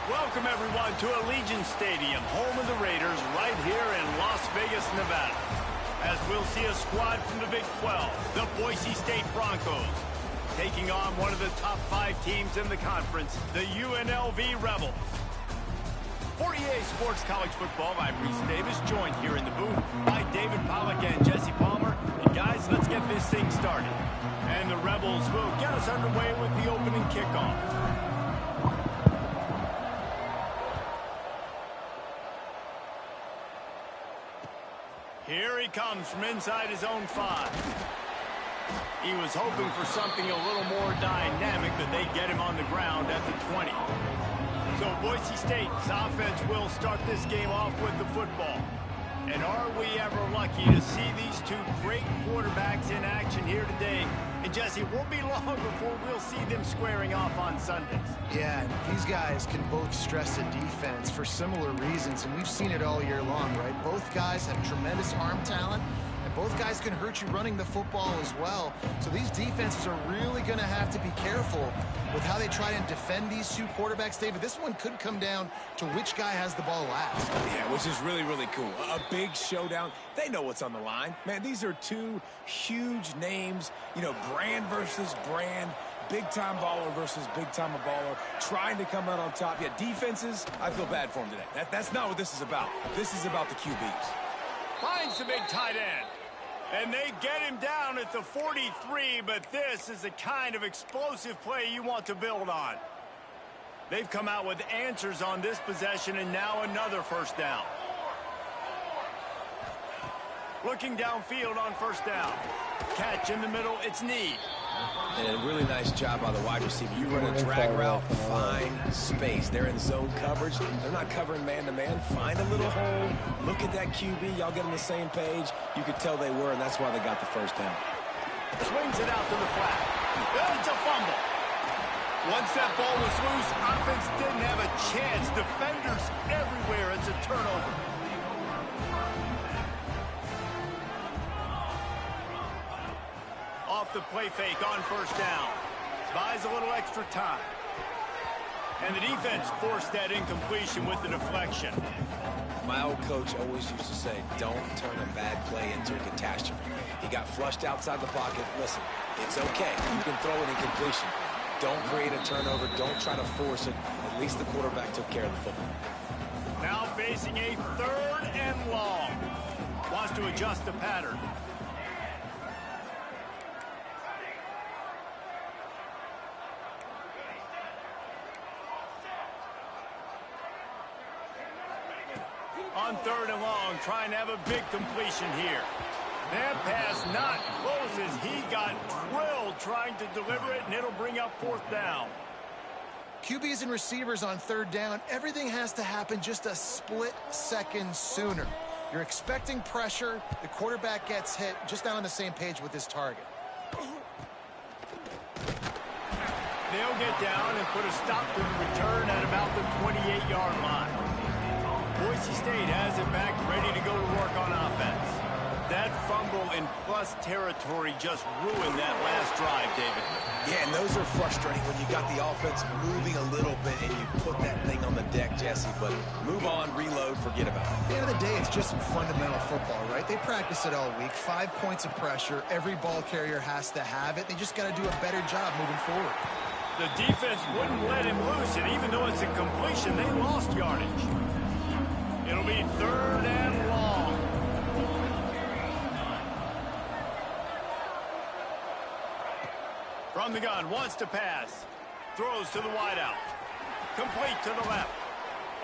Welcome, everyone, to Allegiant Stadium, home of the Raiders, right here in Las Vegas, Nevada. As we'll see a squad from the Big 12, the Boise State Broncos, taking on one of the top 5 teams in the conference, the UNLV Rebels. For EA Sports College Football, I'm Reese Davis, joined here in the booth by David Pollack and Jesse Palmer. And guys, let's get this thing started. And the Rebels will get us underway with the opening kickoff. Here he comes from inside his own 5. He was hoping for something a little more dynamic, but they get him on the ground at the 20. So Boise State's offense will start this game off with the football. And are we ever lucky to see these two great quarterbacks in action here today? And Jesse, it won't be long before we'll see them squaring off on Sundays. Yeah, and these guys can both stress the defense for similar reasons, and we've seen it all year long, right? Both guys have tremendous arm talent, and both guys can hurt you running the football as well. So these defenses are really going to have to be careful with how they try and defend these two quarterbacks. David, this one could come down to which guy has the ball last. Yeah, which is really, really cool. A big showdown. They know what's on the line. Man, these are two huge names, you know, brand versus brand, big-time baller versus big-time baller, trying to come out on top. Yeah, defenses, I feel bad for them today. That's not what this is about. This is about the QBs. Finds the big tight end. And they get him down at the 43, but this is the kind of explosive play you want to build on. They've come out with answers on this possession, and now another first down. Looking downfield on first down. Catch in the middle, it's Need. And a really nice job by the wide receiver. You run a drag route, find space. They're in zone coverage. They're not covering man-to-man. Find a little hole. Look at that QB. Y'all get on the same page. You could tell they were, and that's why they got the first down. Swings it out to the flat. It's a fumble. Once that ball was loose, offense didn't have a chance. Defenders everywhere. It's a turnover. Off the play fake on first down. Buys a little extra time. And the defense forced that incompletion with the deflection. My old coach always used to say, don't turn a bad play into a catastrophe. He got flushed outside the pocket. Listen, it's okay. You can throw an incompletion. Don't create a turnover. Don't try to force it. At least the quarterback took care of the football. Now facing a 3rd and long. Wants to adjust the pattern. On 3rd and long, trying to have a big completion here. That pass not close as he got drilled trying to deliver it, and it'll bring up 4th down. QBs and receivers on 3rd down, everything has to happen just a split second sooner. You're expecting pressure, the quarterback gets hit, just not on the same page with his target. They'll get down and put a stop to the return at about the 28-yard line. Boise State has it back, ready to go to work on offense. That fumble in plus territory just ruined that last drive, David. Yeah, and those are frustrating when you got the offense moving a little bit and you put that thing on the deck, Jesse. But move on, reload, forget about it. At the end of the day, it's just some fundamental football, right? They practice it all week. 5 points of pressure. Every ball carrier has to have it. They just got to do a better job moving forward. The defense wouldn't let him loose, and even though it's a completion, they lost yardage. It'll be 3rd and long. From the gun, wants to pass. Throws to the wideout. Complete to the left.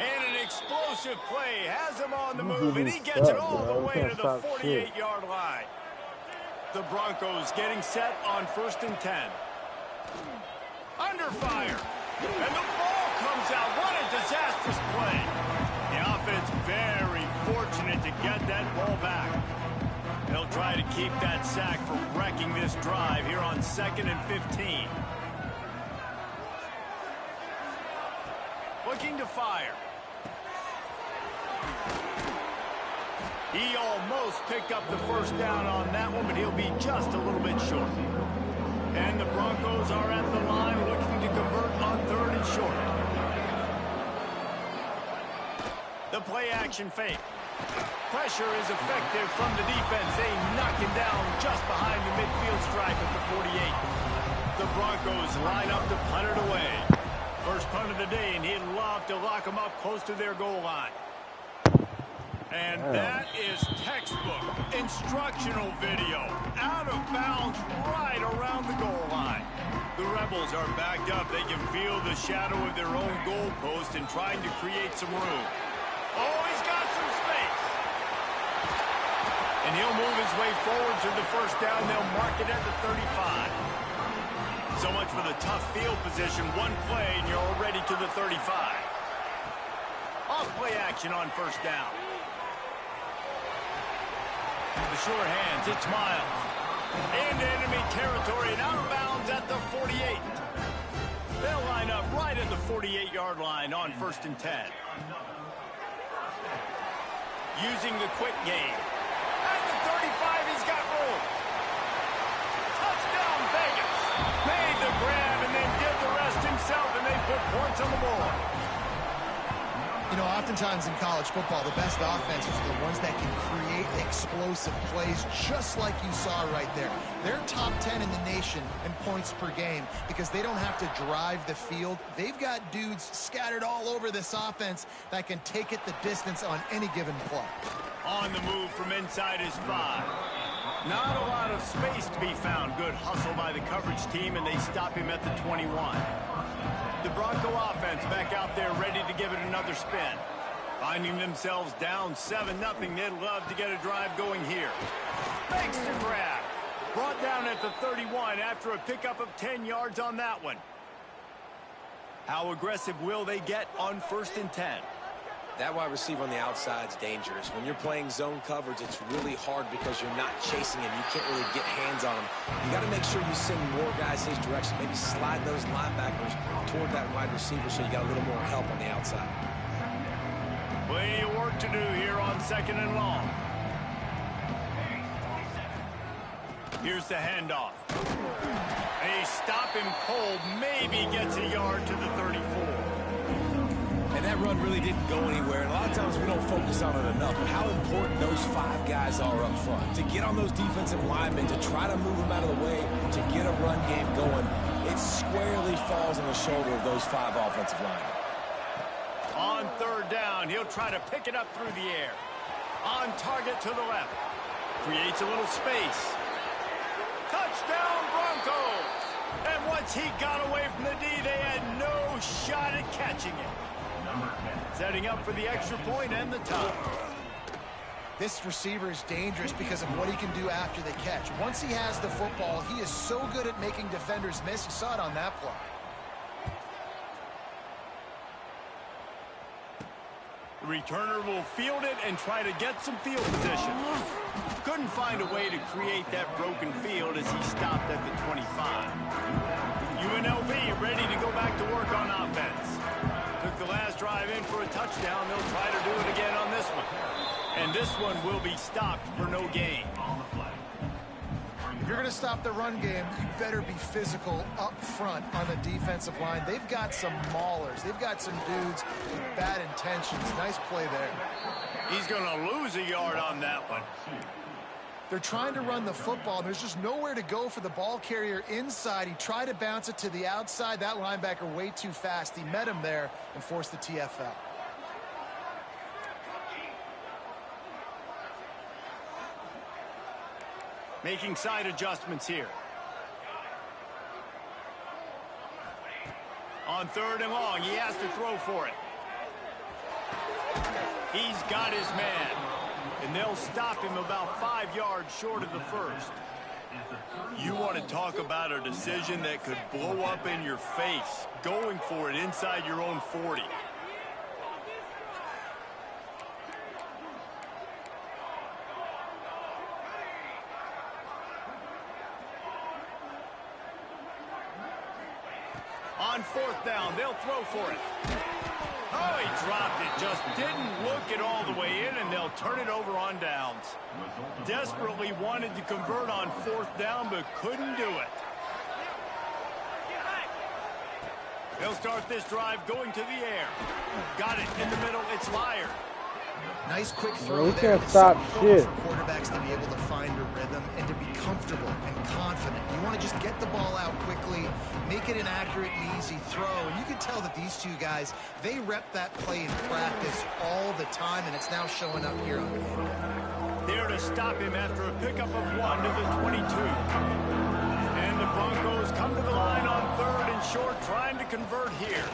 And an explosive play. Has him on the move, and he gets it all the way to the 48-yard line. The Broncos getting set on 1st and 10. Under fire. And the ball comes out. What a disastrous play. The offense very fortunate to get that ball back. They'll try to keep that sack from wrecking this drive here on 2nd and 15. Looking to fire. He almost picked up the first down on that one, but he'll be just a little bit short. And the Broncos are at the line looking to convert on 3rd and short. The play action fake. Pressure is effective from the defense. They knock him down just behind the midfield stripe at the 48. The Broncos line up to punt it away. First punt of the day, and he'd love to lock them up close to their goal line. And that is textbook instructional video. Out of bounds right around the goal line. The Rebels are backed up. They can feel the shadow of their own goalpost and trying to create some room. Oh, he's got some space. And he'll move his way forward to the first down. They'll mark it at the 35. So much for the tough field position. One play, and you're already to the 35. Off play action on first down. The sure hands, it's Miles. Into enemy territory and out of bounds at the 48. They'll line up right at the 48-yard line on 1st and 10. Using the quick game. At the 35, he's got room. Touchdown, Vegas. Made the grab and then did the rest himself, and they put points on the board. You know, oftentimes in college football, the best offenses are the ones that can create explosive plays, just like you saw right there. They're top 10 in the nation in points per game because they don't have to drive the field. They've got dudes scattered all over this offense that can take it the distance on any given play. On the move from inside his 5. Not a lot of space to be found. Good hustle by the coverage team, and they stop him at the 21. The Bronco offense back out there ready to give it another spin. Finding themselves down 7-0, they'd love to get a drive going here. Makes the grab. Brought down at the 31 after a pickup of 10 yards on that one. How aggressive will they get on 1st and 10? That wide receiver on the outside is dangerous. When you're playing zone coverage, it's really hard because you're not chasing him. You can't really get hands on him. You got to make sure you send more guys his direction. Maybe slide those linebackers toward that wide receiver so you got a little more help on the outside. Plenty of work to do here on 2nd and long. Here's the handoff. They stop him cold. Maybe gets a yard to the 34. And that run really didn't go anywhere. And a lot of times we don't focus on it enough. But how important those 5 guys are up front. To get on those defensive linemen, to try to move them out of the way, to get a run game going, it squarely falls on the shoulder of those 5 offensive linemen. On 3rd down, he'll try to pick it up through the air. On target to the left. Creates a little space. Touchdown, Broncos! And once he got away from the D, they had no shot at catching it. Setting up for the extra point and the tie. This receiver is dangerous because of what he can do after the catch. Once he has the football, he is so good at making defenders miss. You saw it on that play. The returner will field it and try to get some field position. Couldn't find a way to create that broken field as he stopped at the 25. UNLV ready to go back to work on offense. Took the last drive in for a touchdown. They'll try to do it again on this one. And this one will be stopped for no gain. If you're going to stop the run game, you better be physical up front on the defensive line. They've got some maulers. They've got some dudes with bad intentions. Nice play there. He's going to lose a yard on that one. They're trying to run the football. There's just nowhere to go for the ball carrier inside. He tried to bounce it to the outside. That linebacker way too fast. He met him there and forced the TFL. Making side adjustments here. On 3rd and long, he has to throw for it. He's got his man. And they'll stop him about 5 yards short of the first. You want to talk about a decision that could blow up in your face. Going for it inside your own 40. On 4th down, they'll throw for it. Oh, he dropped it. Just didn't look it all the way in, and they'll turn it over on downs. Desperately wanted to convert on 4th down, but couldn't do it. They'll start this drive going to the air. Got it in the middle. It's Liar. Nice quick throw there. Can't stop shit. For quarterbacks to be able to find a rhythm and to be comfortable and confident. You want to just get the ball out quickly, make it an accurate and easy throw. And you can tell that these two guys, they rep that play in practice all the time, and it's now showing up here on the game day. There to stop him after a pickup of 1 to the 22. And the Broncos come to the line on 3rd and short, trying to convert here.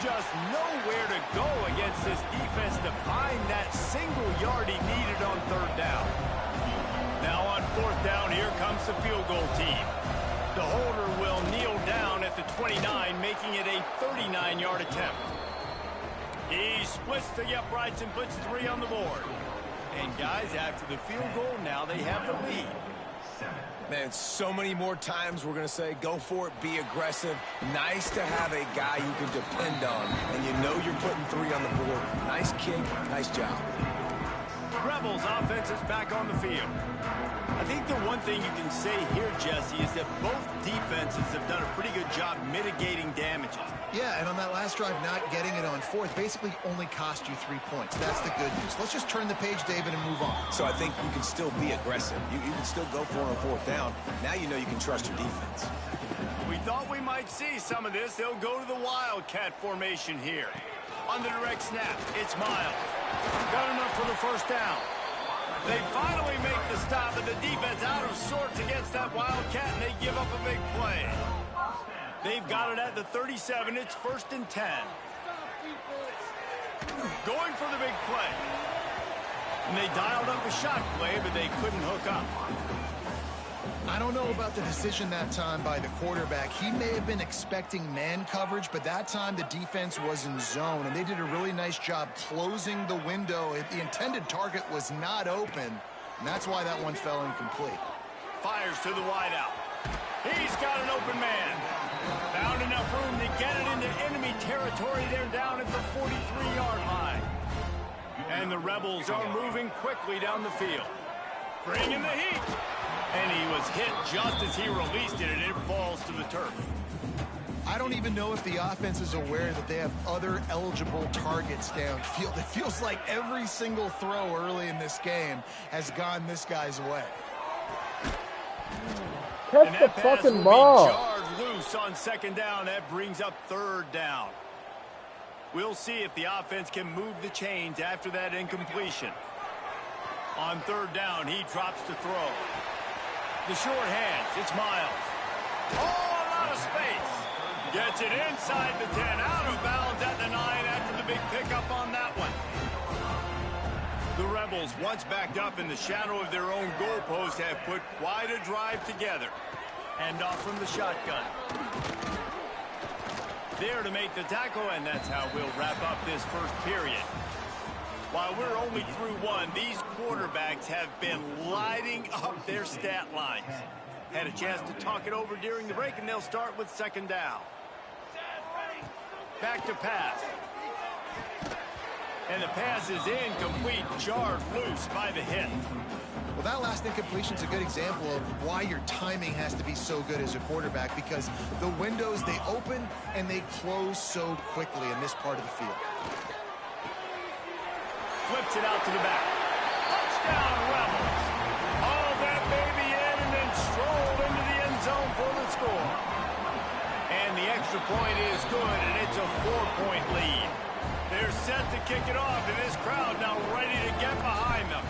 Just nowhere to go against this defense to find that single yard he needed on 3rd down. Now on 4th down, here comes the field goal team. The holder will kneel down at the 29, making it a 39-yard attempt. He splits the uprights and puts 3 on the board. And guys, after the field goal, now they have the lead. Man, so many more times we're going to say, go for it, be aggressive. Nice to have a guy you can depend on, and you know you're putting 3 on the board. Nice kick, nice job. Rebels offense is back on the field. I think the one thing you can say here, Jesse, is that both defenses have done a pretty good job mitigating damages. Yeah, and on that last drive, not getting it on 4th basically only cost you 3 points. That's the good news. Let's just turn the page, David, and move on. So I think you can still be aggressive. You can still go for it on 4th down. Now you know you can trust your defense. We thought we might see some of this. They'll go to the Wildcat formation here. On the direct snap, it's Miles. Got enough for the 1st down. They finally make the stop, and the defense out of sorts against that Wildcat, and they give up a big play. They've got it at the 37. It's 1st and 10. Going for the big play. And they dialed up a shot play, but they couldn't hook up. I don't know about the decision that time by the quarterback. He may have been expecting man coverage, but that time the defense was in zone, and they did a really nice job closing the window. The intended target was not open, and that's why that one fell incomplete. Fires to the wideout. He's got an open man. Found enough room to get it into enemy territory. They're down at the 43-yard line. And the Rebels are moving quickly down the field. Bringing the heat. And he was hit just as he released it, and it falls to the turf. I don't even know if the offense is aware that they have other eligible targets downfield. It feels like every single throw early in this game has gone this guy's way. Catch the fucking ball. Jarred loose on 2nd down. That brings up 3rd down. We'll see if the offense can move the chains after that incompletion. On 3rd down, he drops to throw. The short hands, it's Miles. Oh, a lot of space. Gets it inside the 10, out of bounds at the 9 after the big pickup on that one. The Rebels, once backed up in the shadow of their own goalpost, have put quite a drive together. Hand off from the shotgun. There to make the tackle, and that's how we'll wrap up this 1st period. While we're only through 1, these quarterbacks have been lighting up their stat lines. Had a chance to talk it over during the break, and they'll start with 2nd down. Back to pass. And the pass is incomplete, jarred loose by the hit. Well, that last incompletion is a good example of why your timing has to be so good as a quarterback, because the windows, they open and they close so quickly in this part of the field. Flips it out to the back. Touchdown, Rebels. All that baby in and then strolled into the end zone for the score. And the extra point is good, and it's a 4-point lead. They're set to kick it off, and this crowd now ready to get behind them.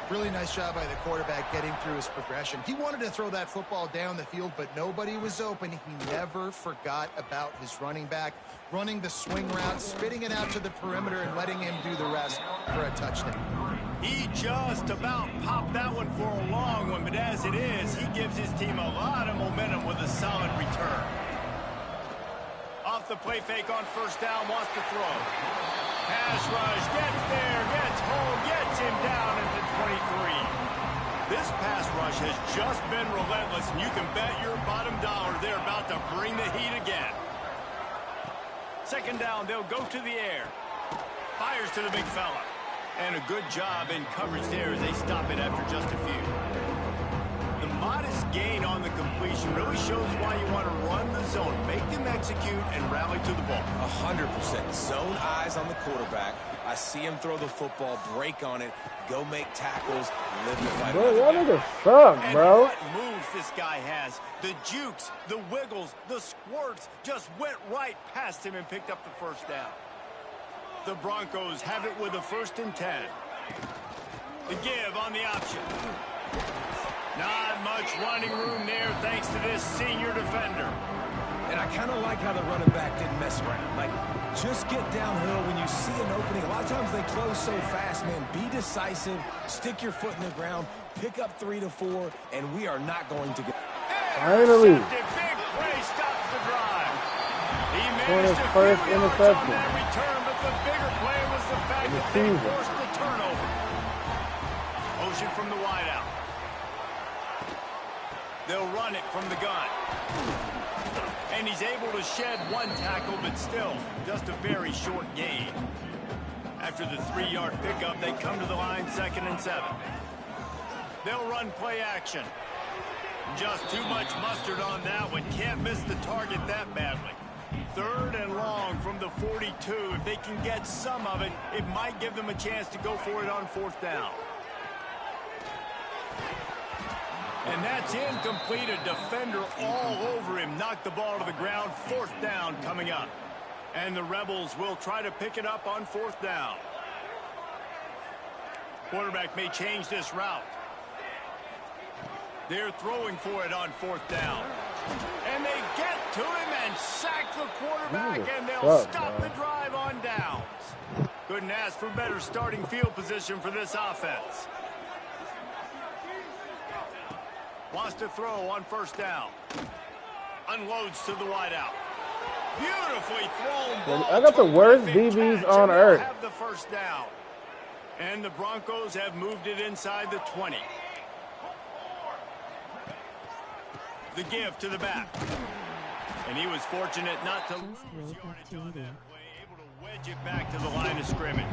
Really nice job by the quarterback getting through his progression. He wanted to throw that football down the field, but nobody was open. He never forgot about his running back, running the swing route, spitting it out to the perimeter, and letting him do the rest for a touchdown. He just about popped that one for a long one, but as it is, he gives his team a lot of momentum with a solid return. Off the play fake on 1st down, wants to throw. Pass rush, gets there, gets home, gets him down at the 23. This pass rush has just been relentless, and you can bet your bottom dollar they're about to bring the heat again. 2nd down, they'll go to the air. Fires to the big fella. And a good job in coverage there as they stop it after just a few. The modest gain on the completion really shows why you want to run the zone, make them execute, and rally to the ball. 100%. Zone eyes on the quarterback. I see him throw the football, break on it, go make tackles, live the fight. Bro, y'all niggas suck, bro. What moves this guy has. The jukes, the wiggles, the squirts just went right past him and picked up the first down. The Broncos have it with a 1st and 10. The give on the option. Not much running room there thanks to this senior defender. And I kind of like how the running back didn't mess around. Like, just get downhill when you see an opening. A lot of times they close so fast, man. Be decisive, stick your foot in the ground, pick up 3 to 4, and we are not going to get... Finally. Big play stops the drive. He Going managed his a first few yards interception. on that return, but the bigger play was the fact that they forced the turnover. Motion from the wideout. They'll run it from the gun. And he's able to shed 1 tackle, but still just a very short gain. After the 3-yard pickup, they come to the line 2nd and 7. They'll run play action. Just too much mustard on that one. Can't miss the target that badly. 3rd and long from the 42. If they can get some of it, it might give them a chance to go for it on 4th down. And that's incomplete. A defender all over him. Knocked the ball to the ground. 4th down coming up. And the Rebels will try to pick it up on 4th down. Quarterback may change this route. They're throwing for it on 4th down. And they get to him and sack the quarterback, and they'll stop the drive on downs. Couldn't ask for better starting field position for this offense. Wants to throw on 1st down. Unloads to the wideout. Beautifully thrown ball. I got the worst DBs on earth. Have the 1st down. And the Broncos have moved it inside the 20. The give to the back. And he was fortunate not to lose yardage on that play, able to wedge it back to the line of scrimmage.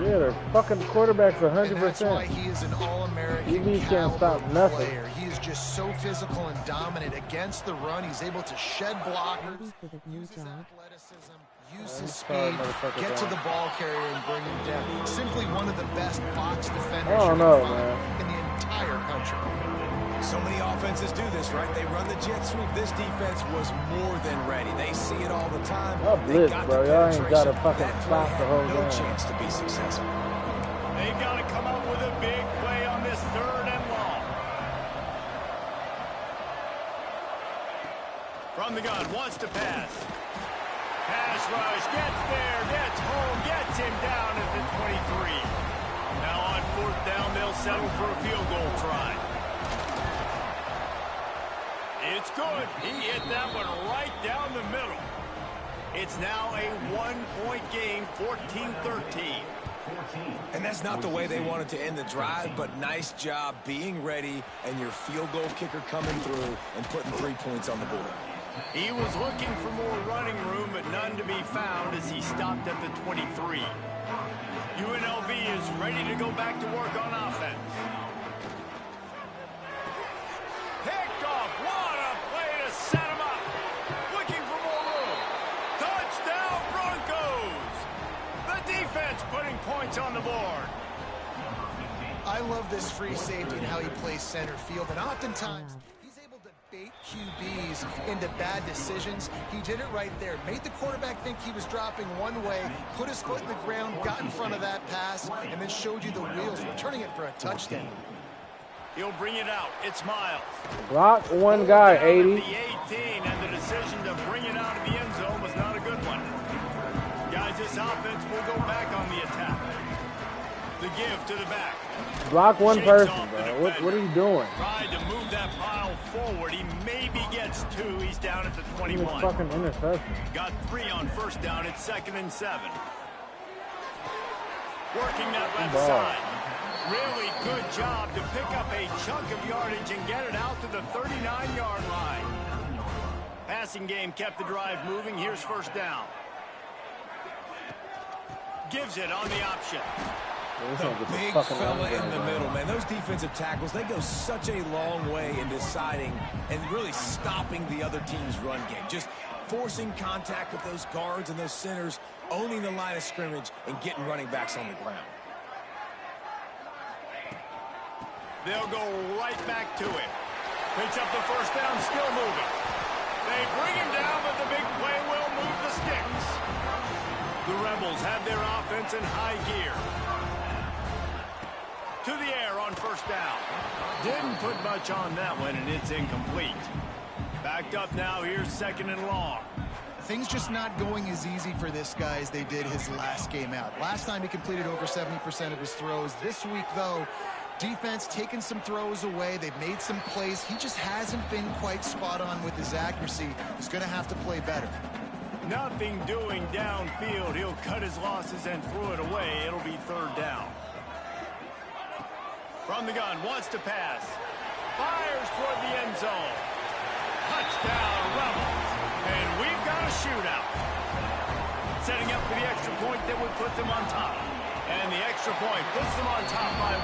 Yeah, their fucking quarterback's 100%. And that's why he is an All-American can't stop nothing. player. He is just so physical and dominant against the run. He's able to shed blockers, use his athleticism, use his speed, get to the ball carrier and bring him down. Simply one of the best box defenders you can find in the entire country. So many offenses do this, right? They run the jet sweep. This defense was more than ready. They see it all the time. Blitz, bro. Y'all ain't got to fucking stop the whole no game. chance to be successful. They've got to come up with a big play on this 3rd and long. From the gun, wants to pass. Pass rush, gets there, gets home, gets him down at the 23. Now on 4th down, they'll settle for a field goal try. It's good. He hit that one right down the middle. It's now a 1-point game, 14-13. And that's not the way they wanted to end the drive, but nice job being ready and your field goal kicker coming through and putting 3 points on the board. He was looking for more running room, but none to be found as he stopped at the 23. UNLV is ready to go back to work on offense. Picked off. What a play to set him up. Looking for more room. Touchdown, Broncos. The defense putting points on the board. I love this free safety and how he plays center field, and oftentimes he's able to bait QBs into bad decisions. He did it right there. Made the quarterback think he was dropping one way, put his foot in the ground, got in front of that pass, and then showed you the wheels, returning it for a touchdown. He'll bring it out. It's Miles. Block one guy, 80. The 18, and the decision to bring it out of the end zone was not a good one. Guys, this offense will go back on the attack. The give to the back. Block one person, bro. What are you doing? Tried to move that pile forward. He maybe gets 2. He's down at the 21. Fucking interception. Got 3 on 1st down. It's 2nd and 7. Working that left side. Really good job to pick up a chunk of yardage and get it out to the 39-yard line. Passing game kept the drive moving. Here's 1st down. Gives it on the option. The big fella in the middle, man. Those defensive tackles, they go such a long way in deciding and really stopping the other team's run game. Just forcing contact with those guards and those centers, owning the line of scrimmage, and getting running backs on the ground. They'll go right back to it. Picks up the first down, still moving. They bring him down, but the big play will move the sticks. The Rebels have their offense in high gear. To the air on first down. Didn't put much on that one, and it's incomplete. Backed up now, here's second and long. Things just not going as easy for this guy as they did his last game out. Last time he completed over 70% of his throws. This week, though, defense taking some throws away. They've made some plays. He just hasn't been quite spot on with his accuracy. He's going to have to play better. Nothing doing downfield. He'll cut his losses and throw it away. It'll be third down. From the gun, wants to pass. Fires toward the end zone. Touchdown, Rebels. And we've got a shootout. Setting up for the extra point that would put them on top. And the extra point puts them on top by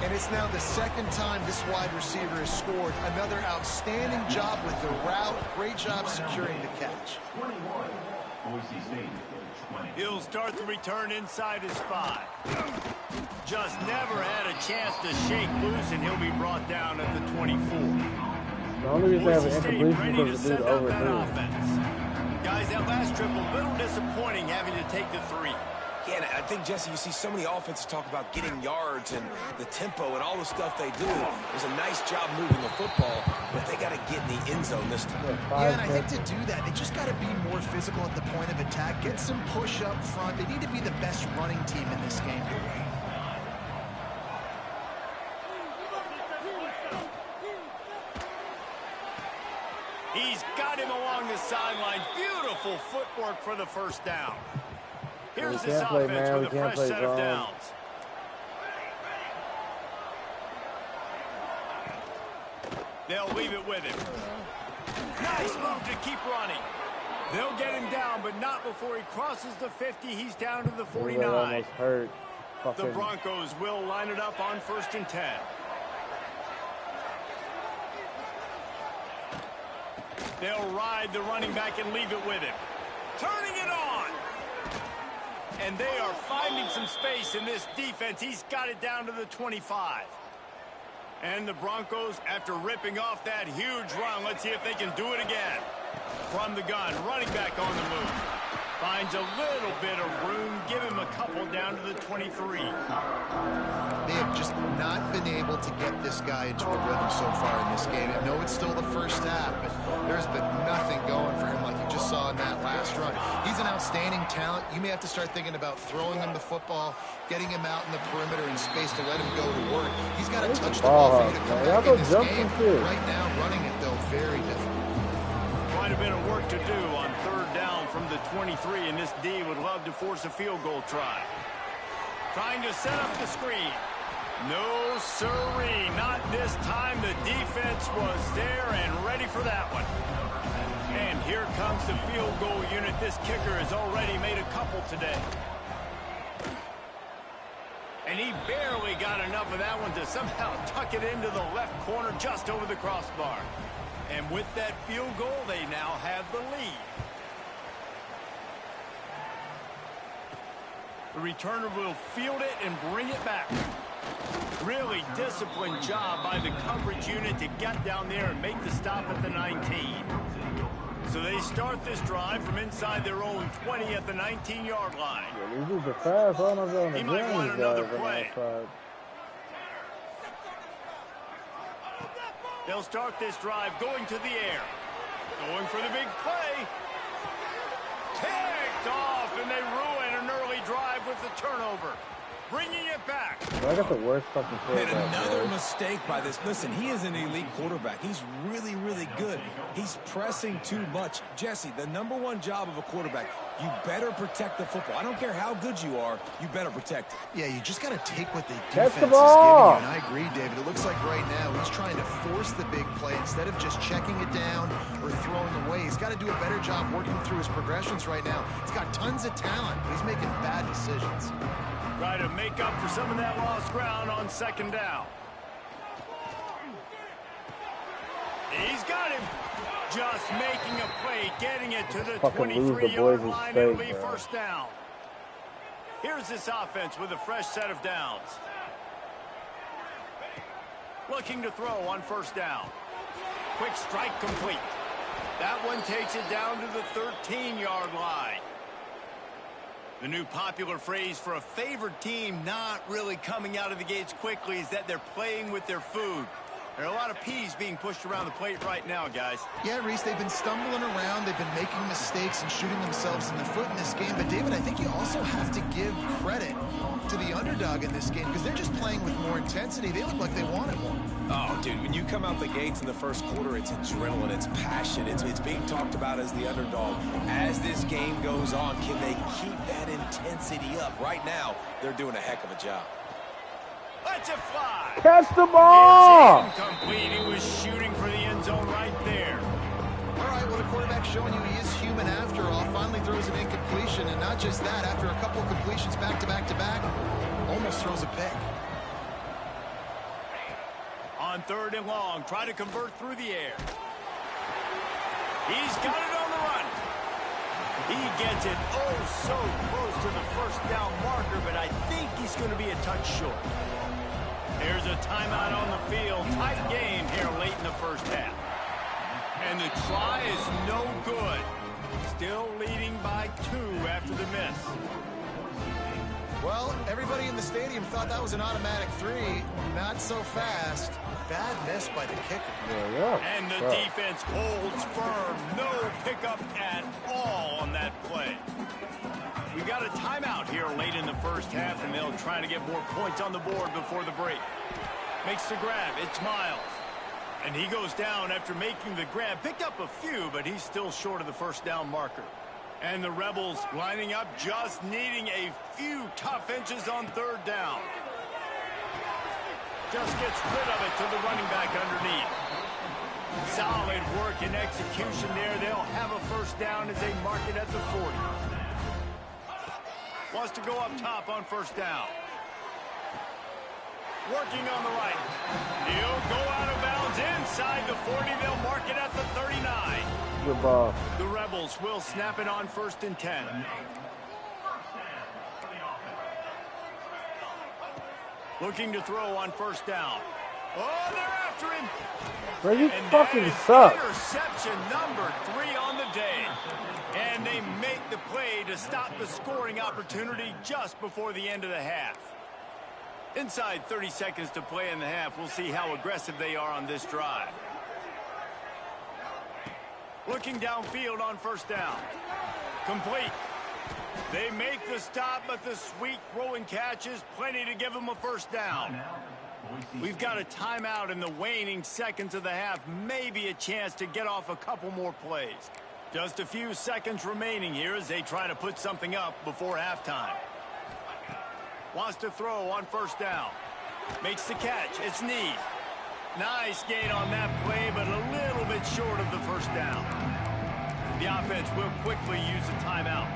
1. And it's now the second time this wide receiver has scored. Another outstanding job with the route. Great job securing the catch. Boise St. He'll start the return inside his 5. Just never had a chance to shake loose, and he'll be brought down at the 24. The only reason they have an incompletion is because the dude overthrew. Guys, that last trip, a little disappointing having to take the 3. Yeah, and I think, Jesse, you see so many offenses talk about getting yards and the tempo and all the stuff they do. It was a nice job moving the football, but they got to get in the end zone this time. Yeah, and I think to do that, they just got to be more physical at the point of attack, get some push up front. They need to be the best running team in this game to win. He's got him along the sidelines. Beautiful footwork for the first down. Here's this offense with a fresh set of downs. They'll leave it with him. Nice move to keep running. They'll get him down, but not before he crosses the 50. He's down to the 49. Almost hurt. The Broncos will line it up on 1st and 10. They'll ride the running back and leave it with him. Turning it on. And they are finding some space in this defense. He's got it down to the 25. And the Broncos, after ripping off that huge run, let's see if they can do it again. From the gun, running back on the move. Finds a little bit of room. Give him a couple down to the 23. They have just not been able to get this guy into a rhythm so far in this game. I know it's still the first half, but there's been nothing going for him like you just saw in that last run. He's an outstanding talent. You may have to start thinking about throwing him the football, getting him out in the perimeter in space to let him go to work. He's got to touch the ball for you to come back in this game. Right now, running it, though, very difficult. Quite a bit of work to do on third down from the 23, and this D would love to force a field goal try. Trying to set up the screen. No siree, not this time. The defense was there and ready for that one. And here comes the field goal unit. This kicker has already made a couple today. And he barely got enough of that one to somehow tuck it into the left corner just over the crossbar. And with that field goal, they now have the lead. The returner will field it and bring it back. Really disciplined job by the coverage unit to get down there and make the stop at the 19. So they start this drive from inside their own 20 at the 19-yard line. Yeah, these are fast. I don't know if he might want another play. They'll start this drive going to the air. Going for the big play. Picked off, and they ruin an early drive with the turnover. Bringing it back. I got the worst fucking play. And another mistake by this. Listen, he is an elite quarterback. He's really, really good. He's pressing too much. Jesse, the #1 job of a quarterback, you better protect the football. I don't care how good you are, you better protect it. Yeah, you just got to take what the defense is giving you. And I agree, David. It looks like right now he's trying to force the big play instead of just checking it down or throwing away. He's got to do a better job working through his progressions right now. He's got tons of talent, but he's making bad decisions. Try to make up for some of that lost ground on second down. He's got him. Just making a play, getting it to the Fucking lose the 23-yard Boise line. State, It'll be bro. first down. Here's this offense with a fresh set of downs. Looking to throw on first down. Quick strike complete. That one takes it down to the 13-yard line. The new popular phrase for a favored team not really coming out of the gates quickly is that they're playing with their food. There are a lot of peas being pushed around the plate right now, guys. Yeah, Reese, they've been stumbling around. They've been making mistakes and shooting themselves in the foot in this game. But, David, I think you also have to give credit to the underdog in this game because they're just playing with more intensity. They look like they wanted more. Oh, dude, when you come out the gates in the first quarter, it's adrenaline, it's passion, it's being talked about as the underdog. As this game goes on, can they keep that intensity up? Right now, they're doing a heck of a job. Let's it fly. Catch the ball! It's incomplete. He was shooting for the end zone right there. All right, well, the quarterback's showing you he is human after all. Finally throws an incompletion, and not just that, after a couple completions back-to-back-to-back, almost throws a pick. On 3rd and long, try to convert through the air. He's got it on the run. He gets it oh so close to the first down marker, but I think he's going to be a touch short. There's a timeout on the field. Tight game here late in the first half. And the try is no good. Still leading by 2 after the miss. Well, everybody in the stadium thought that was an automatic 3. Not so fast. Bad miss by the kicker. And the defense holds firm. No pickup at all on that play. We got a timeout here late in the first half, and they'll try to get more points on the board before the break. Makes the grab. It's Miles. And he goes down after making the grab. Picked up a few, but he's still short of the first down marker. And the Rebels lining up, just needing a few tough inches on 3rd down. Just gets rid of it to the running back underneath. Solid work and execution there. They'll have a first down as they mark it at the 40. Wants to go up top on first down. Working on the right. He'll go out of bounds inside the 40. They'll mark it at the 39. Good ball. The Rebels will snap it on 1st and 10. Looking to throw on first down. Oh, they're after him. Bro, you And fucking that is suck. interception number 3 on the day. And they make the play to stop the scoring opportunity just before the end of the half. Inside 30 seconds to play in the half. We'll see how aggressive they are on this drive. Looking downfield on first down. Complete. They make the stop, but the sweet rolling catch is plenty to give them a first down. We've got a timeout in the waning seconds of the half. Maybe a chance to get off a couple more plays. Just a few seconds remaining here as they try to put something up before halftime. Wants to throw on first down. Makes the catch. It's Need. Nice gain on that play, but a little bit short of the first down. The offense will quickly use a timeout.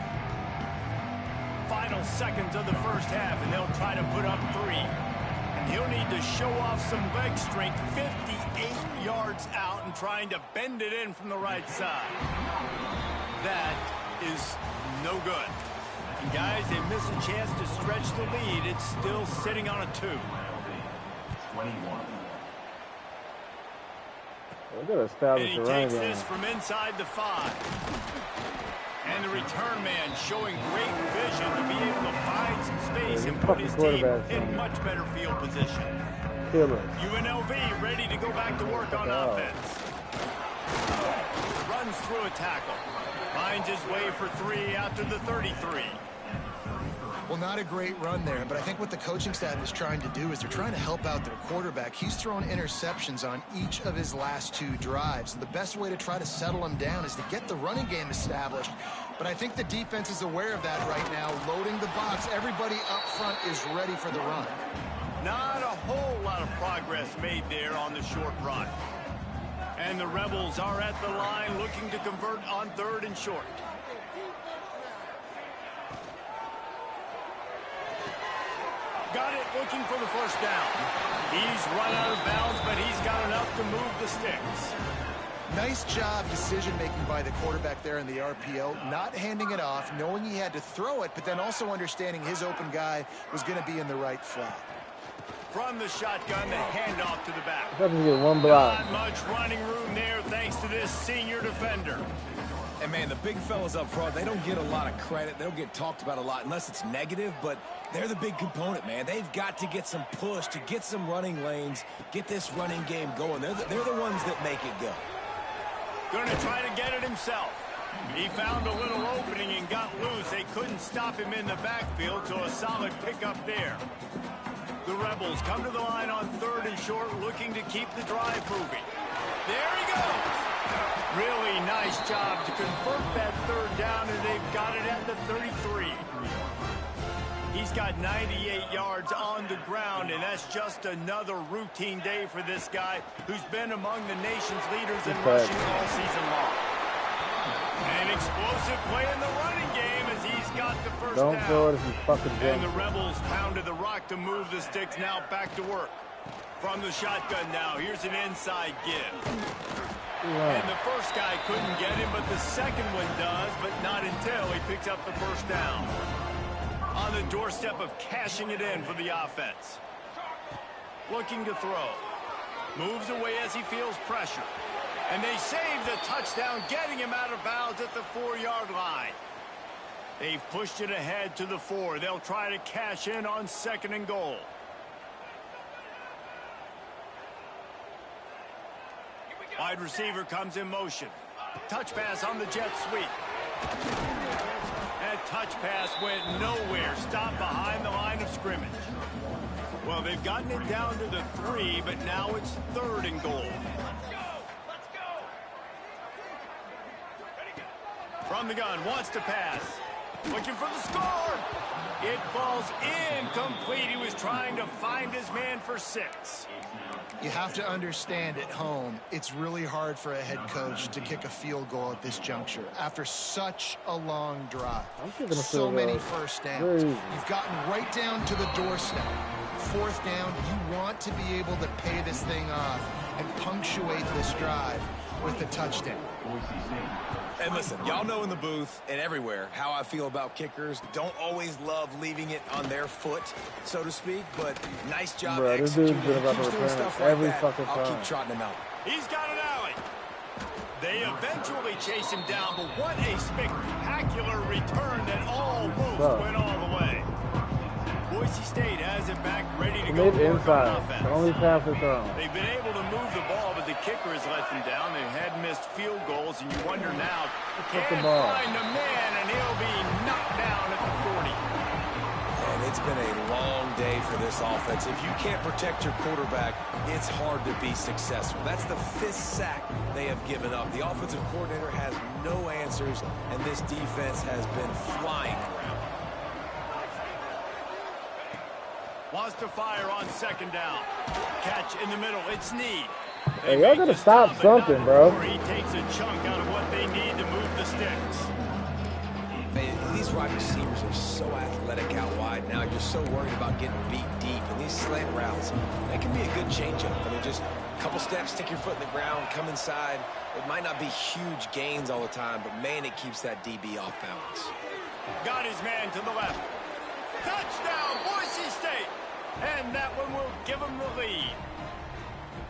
Final seconds of the first half, and they'll try to put up 3. And he'll need to show off some leg strength 58 yards out and trying to bend it in from the right side. That is no good. And guys, they miss a chance to stretch the lead. It's still sitting on a 2. 21. We're going to establish And he a running takes game. this from inside the 5. And the return man showing great vision to be able to find some space and put his team in much better field position. UNLV ready to go back to work on offense. Runs through a tackle. Finds his way for 3 out to the 33. Well, not a great run there, but I think what the coaching staff is trying to do is they're trying to help out their quarterback. He's thrown interceptions on each of his last 2 drives. So the best way to try to settle him down is to get the running game established. But I think the defense is aware of that right now, loading the box. Everybody up front is ready for the run. Not a whole lot of progress made there on the short run. And the Rebels are at the line looking to convert on 3rd and short. Got it, looking for the first down. He's run out of bounds, but he's got enough to move the sticks. Nice job decision-making by the quarterback there in the RPO, not handing it off, knowing he had to throw it, but then also understanding his open guy was going to be in the right flat. From the shotgun, the handoff to the back. Doesn't get one block. Not much running room there thanks to this senior defender. And, man, the big fellas up front, they don't get a lot of credit. They don't get talked about a lot unless it's negative, but they're the big component, man. They've got to get some push, to get some running lanes, get this running game going. They're the ones that make it go. Going to try to get it himself. He found a little opening and got loose. They couldn't stop him in the backfield, so a solid pickup there. The Rebels come to the line on 3rd and short, looking to keep the drive moving. There he goes. Really nice job to convert that 3rd down, and they've got it at the 33. He's got 98 yards on the ground, and that's just another routine day for this guy who's been among the nation's leaders in rushing all season long. An explosive play in the running game as he's got the first down. Don't throw it if you fucking jump. And the Rebels pounded the rock to move the sticks. Now back to work. From the shotgun now, here's an inside give. Yeah. And the first guy couldn't get him, but the second one does, but not until he picks up the first down. On the doorstep of cashing it in for the offense. Looking to throw. Moves away as he feels pressure. And they save the touchdown, getting him out of bounds at the 4-yard line. They've pushed it ahead to the 4. They'll try to cash in on 2nd and goal. Wide receiver comes in motion. Touch pass on the jet sweep. That touch pass went nowhere. Stopped behind the line of scrimmage. Well, they've gotten it down to the 3, but now it's 3rd and goal. From the gun, wants to pass. Looking for the score. It falls incomplete. He was trying to find his man for 6. You have to understand at home, it's really hard for a head coach to kick a field goal at this juncture after such a long drive. So many first downs. You've gotten right down to the doorstep. 4th down, you want to be able to pay this thing off and punctuate this drive with the touchdown. And listen, y'all know in the booth and everywhere how I feel about kickers. Don't always love leaving it on their foot, so to speak, but nice job executing. He keeps doing stuff like that. I'll keep trotting him out. He's got an alley. They eventually chase him down, but what a spectacular return that almost went all the way. Boise State has it back, ready to go inside. Only pass it thrown. They've been able to move the ball, but the kicker has let them down. They had missed field goals, and you wonder now, can't find the man, and he'll be knocked down at the 40. And it's been a long day for this offense. If you can't protect your quarterback, it's hard to be successful. That's the 5th sack they have given up. The offensive coordinator has no answers, and this defense has been flying around. Wants to fire on 2nd down. Catch in the middle. It's Need. Hey, y'all gotta stop something, bro. He takes a chunk out of what they need to move the sticks. Man, these wide receivers are so athletic out wide now. You're so worried about getting beat deep. And these slant routes, that can be a good changeup. I mean, just a couple steps, stick your foot in the ground, come inside. It might not be huge gains all the time, but, man, it keeps that DB off balance. Got his man to the left. Touchdown, Boise State. And that one will give them the lead.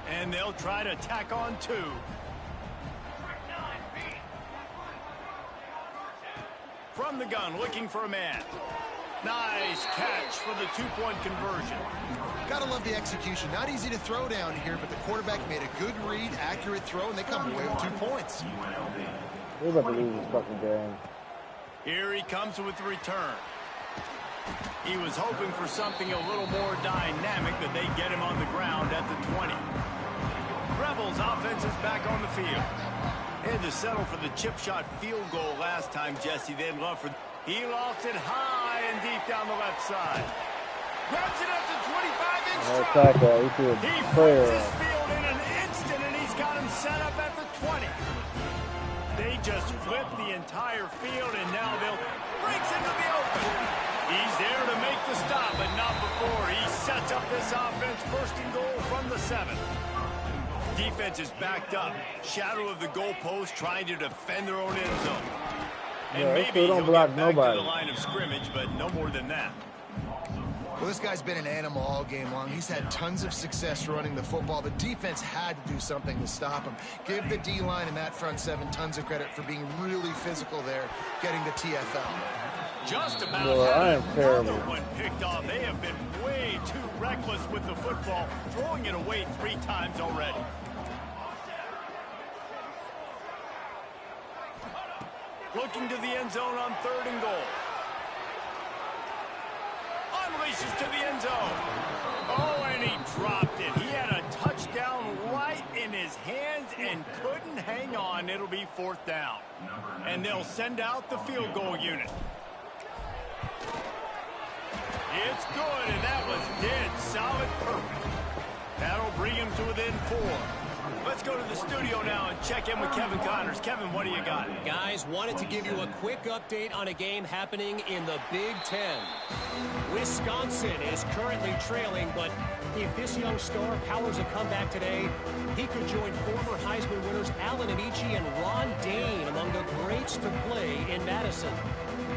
And they'll try to tack on 2. From the gun, looking for a man. Nice catch for the 2-point conversion. Gotta love the execution. Not easy to throw down here, but the quarterback made a good read, accurate throw, and they come away with 2 points. We're about to lose this fucking game. Here he comes with the return. He was hoping for something a little more dynamic, but they get him on the ground at the 20. Rebels offense is back on the field. They had to settle for the chip shot field goal last time, Jesse. They'd love for... He lost it high and deep down the left side. Grabs it up to 25-inch drop. He flips his field in an instant, and he's got him set up at the 20. They just flipped the entire field, and now they'll... Breaks into the open. He's there to make the stop, but not before. He sets up this offense 1st and goal from the 7. defense is backed up. Shadow of the goalpost, trying to defend their own end zone. And Yeah, maybe still don't he'll block get back nobody. to the line of scrimmage, but no more than that. Well, this guy's been an animal all game long. He's had tons of success running the football. The defense had to do something to stop him. Give the D-line and that front seven tons of credit for being really physical there, getting the TFL. Just about Well, I am terrible. another one picked off. They have been way too reckless with the football, throwing it away 3 times already. Looking to the end zone on 3rd and goal. Unleashes to the end zone. Oh, and he dropped it. He had a touchdown right in his hands and couldn't hang on. It'll be 4th down. And they'll send out the field goal unit. It's good, and that was dead solid perfect. That'll bring him to within 4. Let's go to the studio now and check in with Kevin Connors. Kevin, what do you got? Guys, wanted to give you a quick update on a game happening in the Big Ten. Wisconsin is currently trailing, but if this young star powers a comeback today, he could join former Heisman winners Allen Amici and Ron Dane among the greats to play in Madison.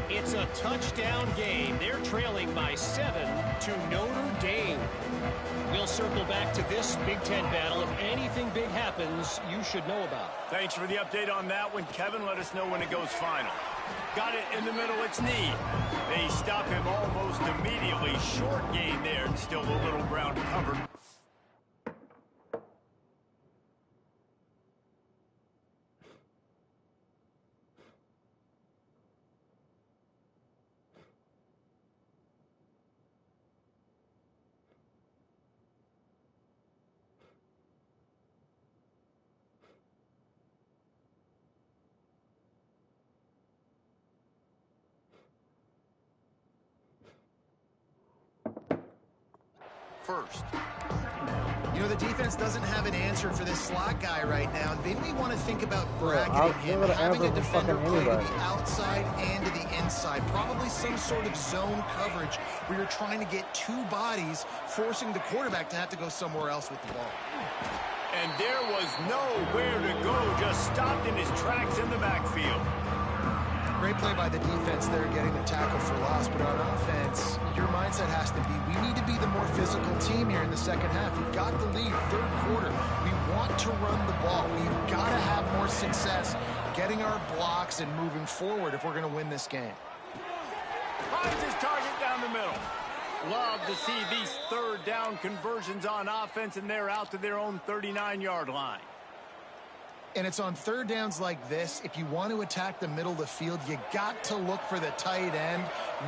It's a touchdown game. They're trailing by 7 to Notre Dame. We'll circle back to this Big Ten battle. If anything big happens, you should know about. Thanks for the update on that one, Kevin. Let us know when it goes final. Got it in the middle, it's knee. They stop him almost immediately. Short gain there, and still a little ground covered. First. You know, the defense doesn't have an answer for this slot guy right now. They may want to think about bracketing him, having a defender play to the outside and to the inside. Probably some sort of zone coverage where you're trying to get 2 bodies, forcing the quarterback to have to go somewhere else with the ball. And there was nowhere to go, just stopped in his tracks in the backfield. Great play by the defense there, getting the tackle for loss. But on offense, your mindset has to be, we need to be the more physical team here in the second half. We've got the lead, 3rd quarter. We want to run the ball. We've got to have more success getting our blocks and moving forward if we're going to win this game. Finds his target down the middle. Love to see these 3rd down conversions on offense, and they're out to their own 39-yard line. And it's on 3rd downs like this. If you want to attack the middle of the field, you got to look for the tight end.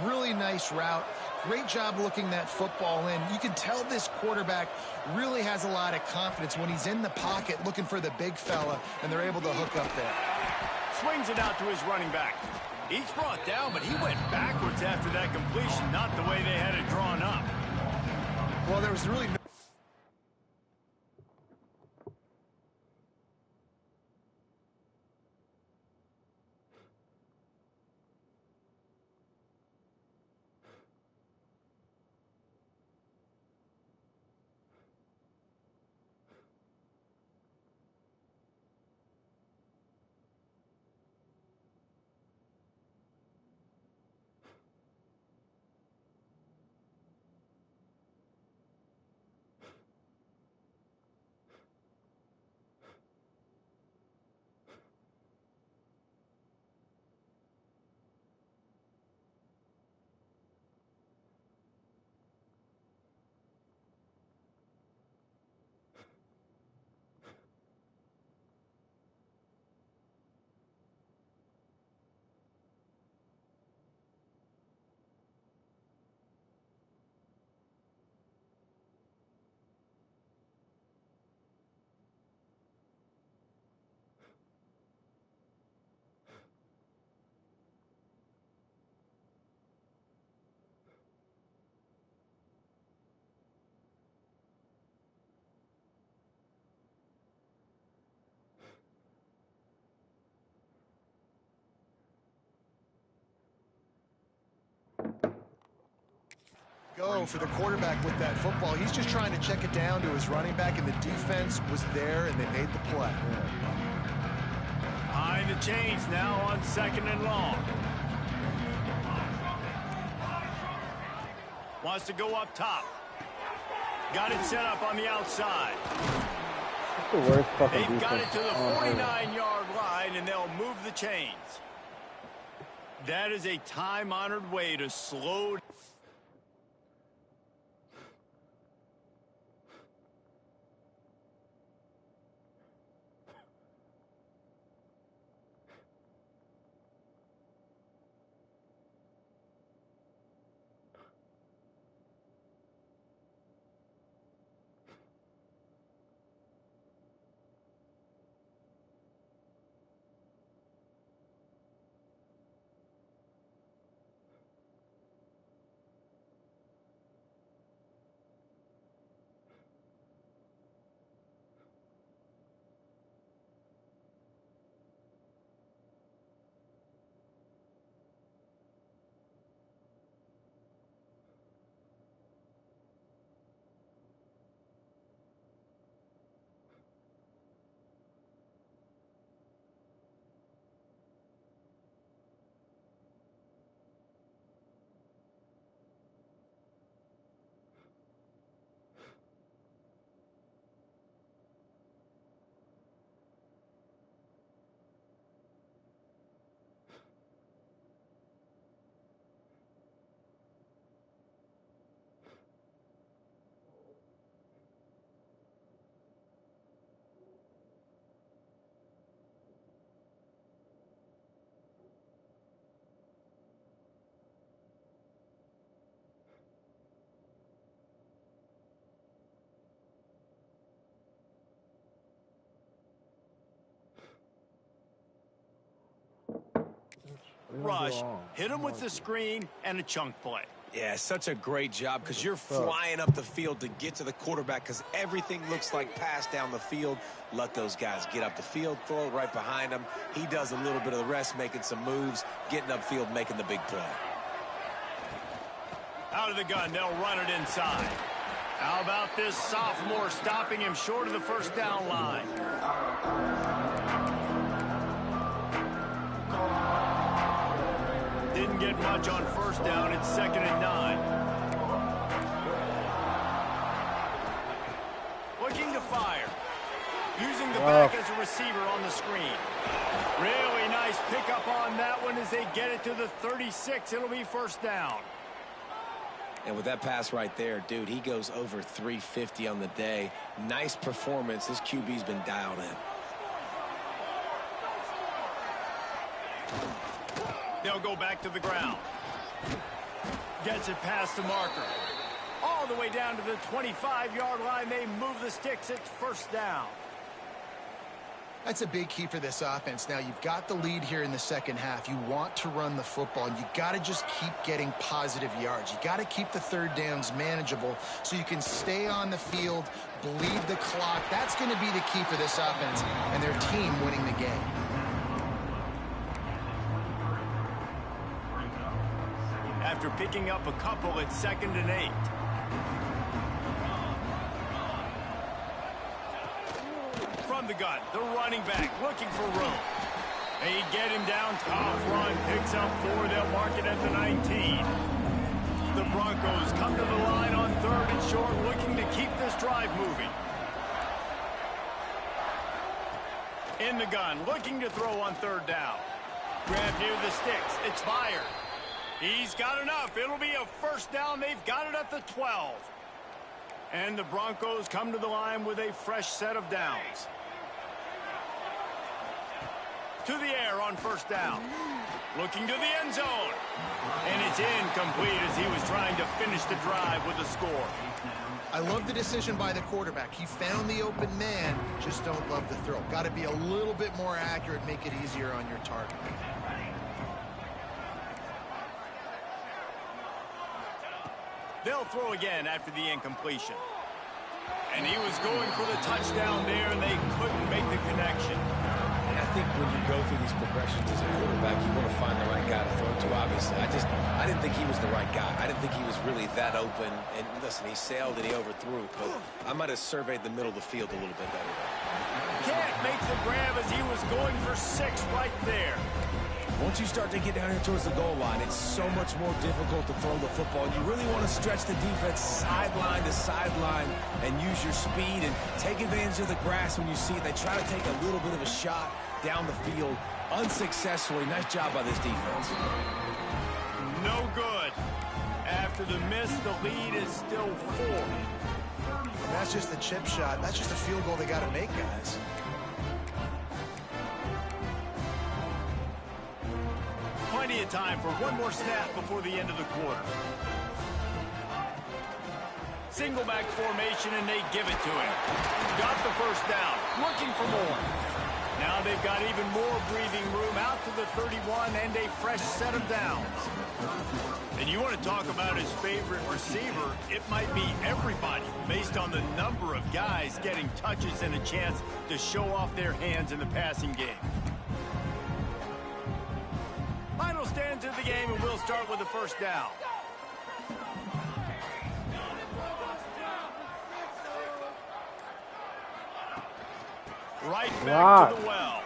Really nice route. Great job looking that football in. You can tell this quarterback really has a lot of confidence when he's in the pocket looking for the big fella, and they're able to hook up there. Swings it out to his running back. He's brought down, but he went backwards after that completion, not the way they had it drawn up. Well, there was really no Go for the quarterback with that football. He's just trying to check it down to his running back, and the defense was there, and they made the play. Behind the chains now on 2nd and long. Wants to go up top. Got it set up on the outside. The worst fucking They've got it defense. to the 49-yard line, and they'll move the chains. That is a time-honored way to slow. Rush, hit him with the screen and a chunk play. Yeah, such a great job because you're flying up the field to get to the quarterback because everything looks like pass down the field. Let those guys get up the field, throw it right behind him. He does a little bit of the rest, making some moves, getting upfield, making the big play. Out of the gun, they'll run it inside. How about this sophomore stopping him short of the first down line? Didn't get much on first down. It's 2nd and 9. Looking to fire. Using the back as a receiver on the screen. Really nice pickup on that one as they get it to the 36. It'll be first down. And with that pass right there, dude, he goes over 350 on the day. Nice performance. This QB's been dialed in. They'll go back to the ground. Gets it past the marker. All the way down to the 25-yard line. They move the sticks. It's first down. That's a big key for this offense. Now, you've got the lead here in the second half. You want to run the football, and you got to just keep getting positive yards. You got to keep the third downs manageable so you can stay on the field, bleed the clock. That's going to be the key for this offense and their team winning the game. After picking up a couple, it's 2nd and 8. From the gun, the running back looking for room. They get him down, tough run, picks up 4. They'll mark it at the 19. The Broncos come to the line on 3rd and short, looking to keep this drive moving. In the gun, looking to throw on 3rd down. Grab near the sticks. It's fired. He's got enough. It'll be a first down. They've got it at the 12. And the Broncos come to the line with a fresh set of downs. To the air on first down. Looking to the end zone. And it's incomplete as he was trying to finish the drive with a score. I love the decision by the quarterback. He found the open man. Just don't love the throw. Got to be a little bit more accurate, make it easier on your target. They'll throw again after the incompletion. And he was going for the touchdown there, and they couldn't make the connection. And I think when you go through these progressions as a quarterback, you want to find the right guy to throw to, obviously. I didn't think he was the right guy. I didn't think he was really that open. And listen, he sailed and he overthrew. But I might have surveyed the middle of the field a little bit better. Can't make the grab as he was going for 6 right there. Once you start to get down here towards the goal line, it's so much more difficult to throw the football. You really want to stretch the defense sideline to sideline and use your speed and take advantage of the grass when you see it. They try to take a little bit of a shot down the field unsuccessfully. Nice job by this defense. No good. After the miss, the lead is still 4. That's just a chip shot. That's just a field goal they got to make, guys. Plenty of time for one more snap before the end of the quarter. Single back formation, and they give it to him. Got the first down, looking for more. Now they've got even more breathing room out to the 31 and a fresh set of downs. And you want to talk about his favorite receiver, it might be everybody based on the number of guys getting touches and a chance to show off their hands in the passing game. Final stands of the game, and we'll start with the first down. Right back to the well.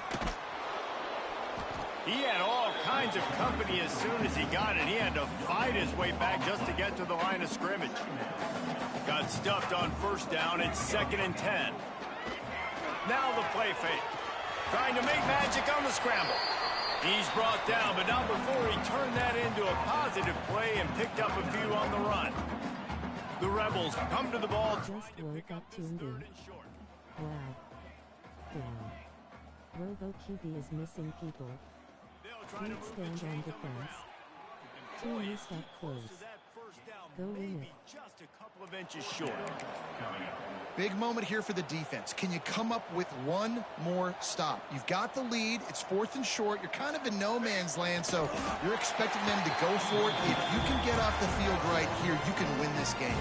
He had all kinds of company as soon as he got it. He had to fight his way back just to get to the line of scrimmage. Got stuffed on first down. It's 2nd and 10. Now the play fake. Trying to make magic on the scramble. He's brought down, but not before he turned that into a positive play and picked up a few on the run. The Rebels come to the ball. Just woke up tuned in. Wow. Damn. Robo QB is missing people. Please stand on defense. 2 missed up close. Go win it. Just a couple of inches short. Big moment here for the defense. Can you come up with one more stop? You've got the lead. It's 4th and short. You're kind of in no man's land, so you're expecting them to go for it. If you can get off the field right here, you can win this game.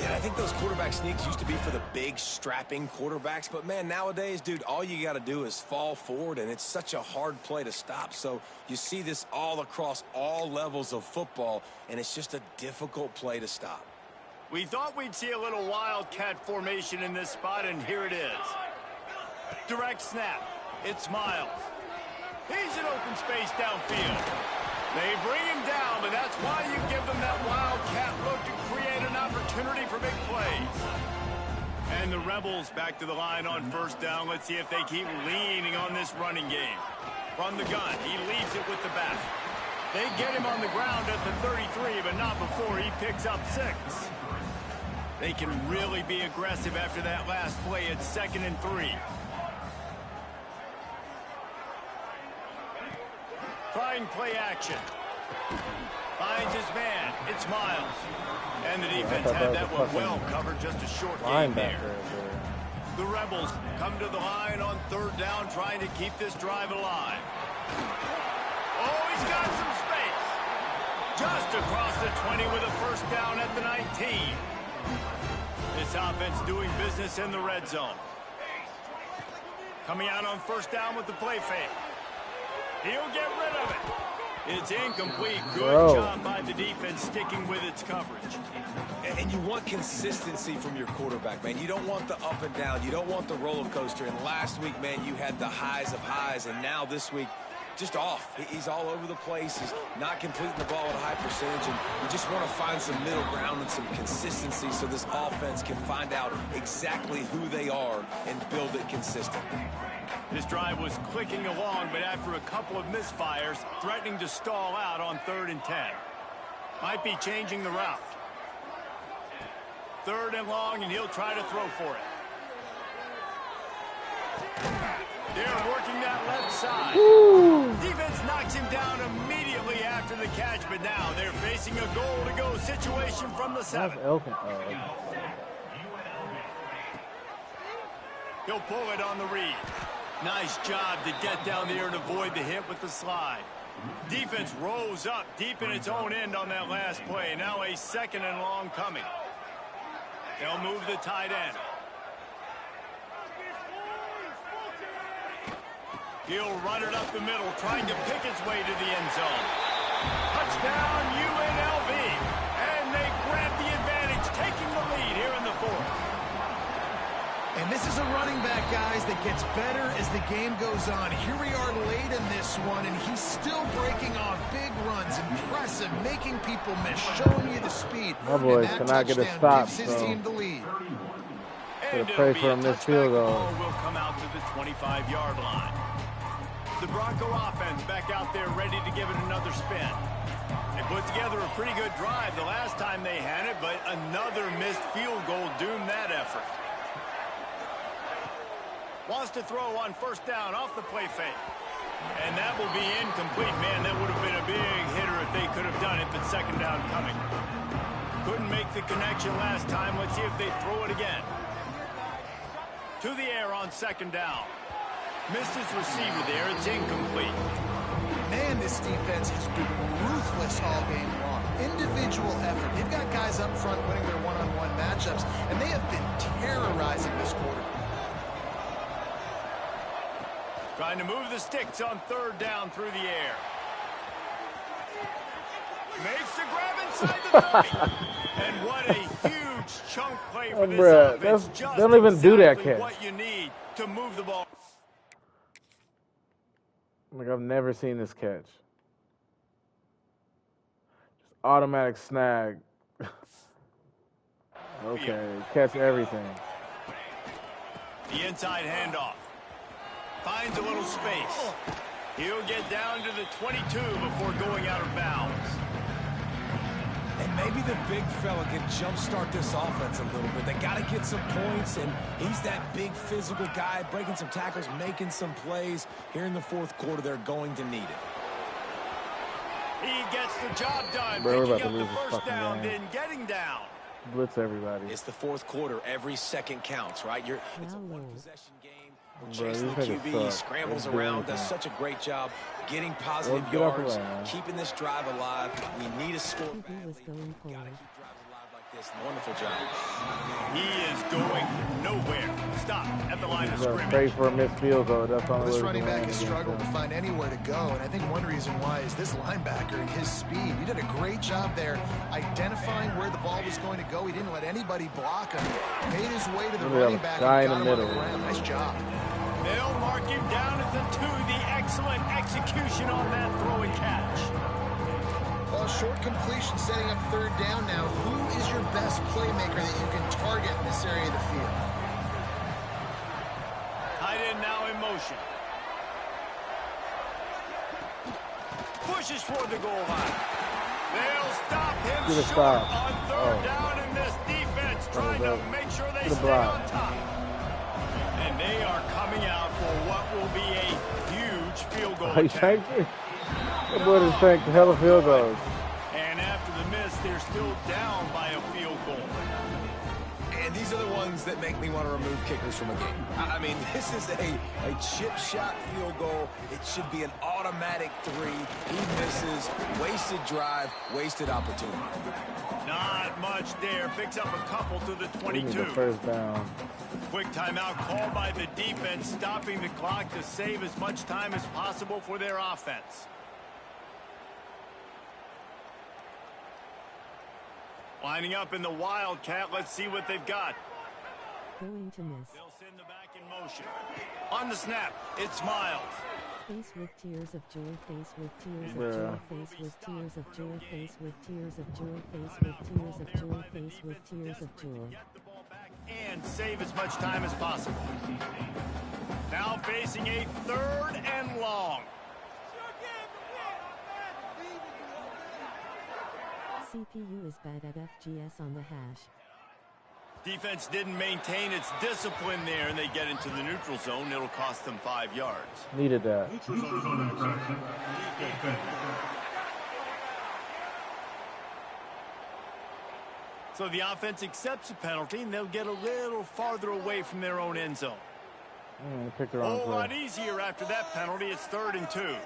Yeah, I think those quarterback sneaks used to be for the big, strapping quarterbacks. But, man, nowadays, dude, all you got to do is fall forward, and it's such a hard play to stop. So you see this all across all levels of football, and it's just a difficult play to stop. We thought we'd see a little wildcat formation in this spot, and here it is. Direct snap. It's Miles. He's in open space downfield. They bring him down, but that's why you give them that wildcat look to create an opportunity for big plays. And the Rebels back to the line on first down. Let's see if they keep leaning on this running game. From the gun, he leaves it with the back. They get him on the ground at the 33, but not before he picks up 6. They can really be aggressive after that last play. It's 2nd and 3. Trying play action. Finds his man. It's Miles. And the defense had that one well covered. Just a short game there. The Rebels come to the line on 3rd down, trying to keep this drive alive. Oh, he's got some space. Just across the 20 with a first down at the 19. This offense doing business in the red zone. Coming out on first down with the play fake. He'll get rid of it. It's incomplete. Good job by the defense sticking with its coverage. And you want consistency from your quarterback, man. You don't want the up and down. You don't want the roller coaster. And last week, man, you had the highs of highs. And now this week, just off. He's all over the place. He's not completing the ball at a high percentage. And you just want to find some middle ground and some consistency so this offense can find out exactly who they are and build it consistently. This drive was clicking along, but after a couple of misfires, threatening to stall out on 3rd and 10. Might be changing the route. 3rd and long, and he'll try to throw for it. They're working that left side. Woo! Defense knocks him down immediately after the catch, but now they're facing a goal-to-go situation from the 7. He'll pull it on the read. Nice job to get down there and avoid the hit with the slide. Defense rose up deep in its own end on that last play. Now a 2nd and long coming. They'll move the tight end. He'll run it up the middle, trying to pick his way to the end zone. Touchdown, UNLV. And they grab the advantage, taking the lead here in the fourth. And this is a running back, guys, that gets better as the game goes on. Here we are late in this one, and he's still breaking off big runs. Impressive, making people miss, showing you the speed. My boys cannot get a stop, gives his so team the lead. And pray for him this field goal. Ball will come out to the 25-yard line. The Bronco offense back out there ready to give it another spin. They put together a pretty good drive the last time they had it, but another missed field goal doomed that effort. Wants to throw on first down off the play fake. And that will be incomplete. Man, that would have been a big hitter if they could have done it, but second down coming. Couldn't make the connection last time. Let's see if they throw it again. To the air on second down. Missed his receiver there. It's incomplete. Man, this defense has been ruthless all game long. Individual effort. They've got guys up front winning their one-on-one matchups, and they have been terrorizing this quarter. Trying to move the sticks on third down through the air. Makes the grab inside the 30. And what a huge chunk play for this offense. Just they don't even do that catch. What you need to move the ball. Like, I've never seen this catch. Just automatic snag. Okay, catch everything. The inside handoff. Finds a little space. He'll get down to the 22 before going out of bounds. And maybe the big fella can jumpstart this offense a little bit. They got to get some points, and he's that big physical guy, breaking some tackles, making some plays. Here in the fourth quarter, they're going to need it. He gets the job done, Bro, picking up the first down, then getting down. Blitz everybody. It's the fourth quarter. Every second counts, right? It's a one-possession game. We're chasing the QB. He scrambles around, does such a great job getting positive yards, keeping this drive alive. We need a score. QB was going forward. Wonderful job. He is going nowhere. Stop at the line of scrimmage. Pray for a missed field goal. That's all. This running back has struggled to find anywhere to go, and I think one reason why is this linebacker and his speed. He did a great job there identifying where the ball was going to go. He didn't let anybody block him. Made his way to the running back and got him on the ground. Nice job. They'll mark him down at the 2. The excellent execution on that throw and catch. Well, short completion setting up third down now. Who is your best playmaker that you can target in this area of the field? Tight end now in motion. Pushes toward the goal line. They'll stop him short on third down, and this defense trying to make sure they stay on top. And they are coming out for what will be a huge field goal attempt. The boy just tanked the hell of field goals. And after the miss, they're still down by a field goal. And these are the ones that make me want to remove kickers from a game. I mean, this is a chip shot field goal. It should be an automatic 3. He misses. Wasted drive, wasted opportunity. Not much there. Picks up a couple to the 22. The first down. Quick timeout called by the defense, stopping the clock to save as much time as possible for their offense. Lining up in the Wildcat. Let's see what they've got. Going to miss. They'll send the back in motion. On the snap, it's Miles. Face with tears of joy, face with tears of joy, face with tears of joy, face with tears of joy, face with tears of joy, face with tears of joy. Get the ball back and save as much time as possible. Now facing a 3rd and long. CPU is bad at FGS on the hash. Defense didn't maintain its discipline there, and they get into the neutral zone. It'll cost them 5 yards. Needed that. So the offense accepts a penalty, and they'll get a little farther away from their own end zone. Picked the A wrong whole play. lot easier after that penalty. It's 3rd and 2.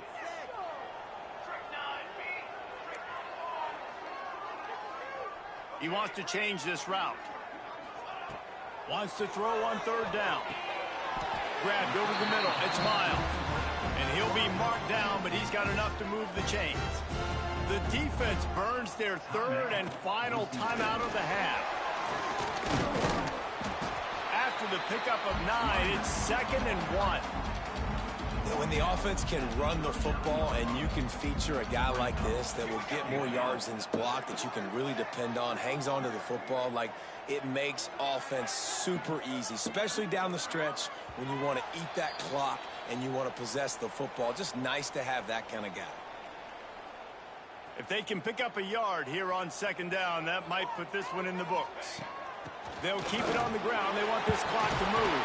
He wants to change this route. Wants to throw on third down. Grabbed over the middle. It's Miles. And he'll be marked down, but he's got enough to move the chains. The defense burns their third and final timeout of the half. After the pickup of 9, it's 2nd and 1. When the offense can run the football and you can feature a guy like this that will get more yards than his block, that you can really depend on, hangs on to the football, like it makes offense super easy, especially down the stretch when you want to eat that clock and you want to possess the football. Just nice to have that kind of guy. If they can pick up a yard here on 2nd down, that might put this one in the books. They'll keep it on the ground. They want this clock to move.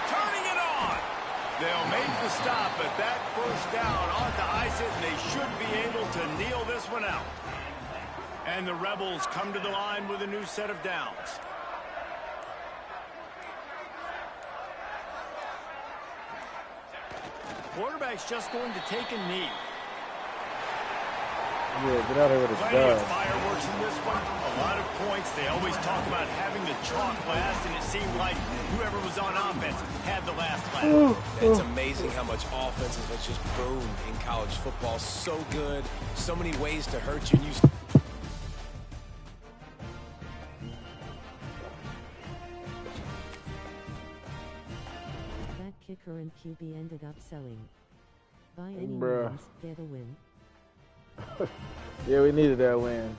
Turning it on. They'll make the stop, but that first down ought to ice it, and they should be able to kneel this one out. And the Rebels come to the line with a new set of downs. Quarterback's just going to take a knee. Yeah, get out of here with a Plenty of dub. fireworks in this one. A lot of points. They always talk about having the chalk last, and it seemed like whoever was on offense had the last laugh. It's amazing how much offense has just boomed in college football. So good. So many ways to hurt you. And That kicker and QB ended up selling. By any Bruh. means, get a win. Yeah, we needed that win.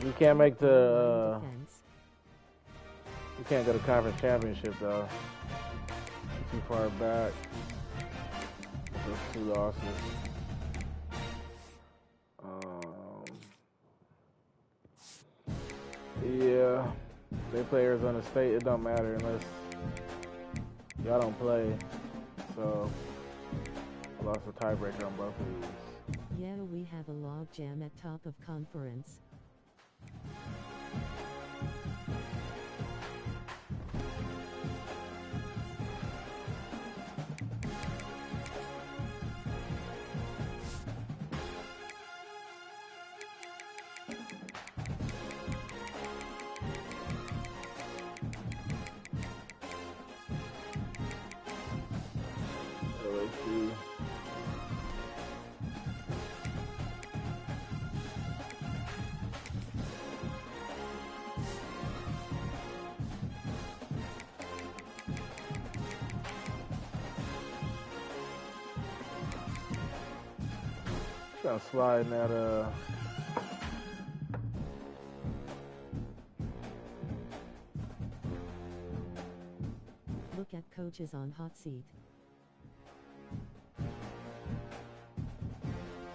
We can't make the. Defense. We can't go to conference championship though. Too far back. Those 2 losses. Yeah, they play Arizona State. It don't matter unless y'all don't play. So lost a tiebreaker on both of these. Yeah, we have a log jam at top of conference. LSU. Trying to slide in that Look at coaches on hot seat.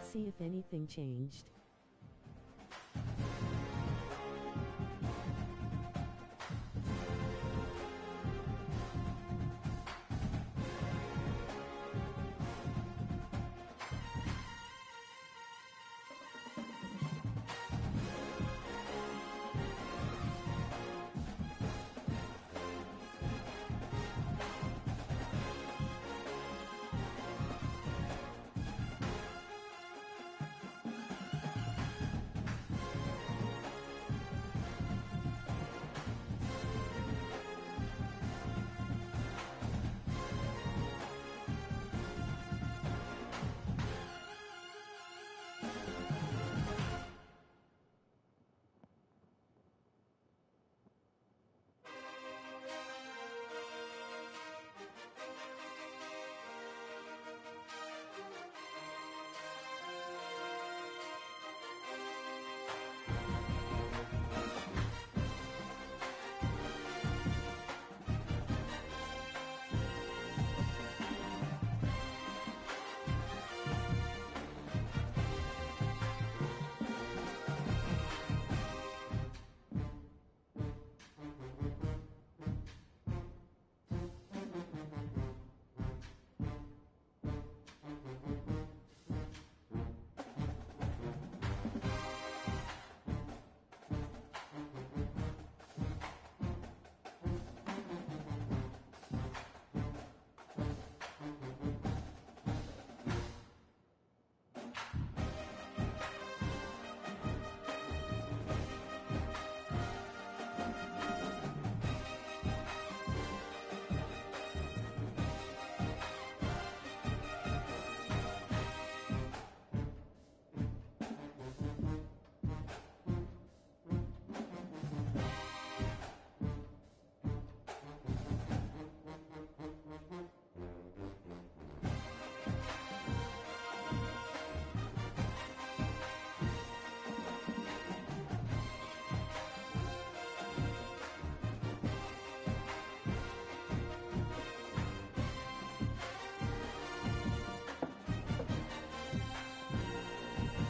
See if anything changed.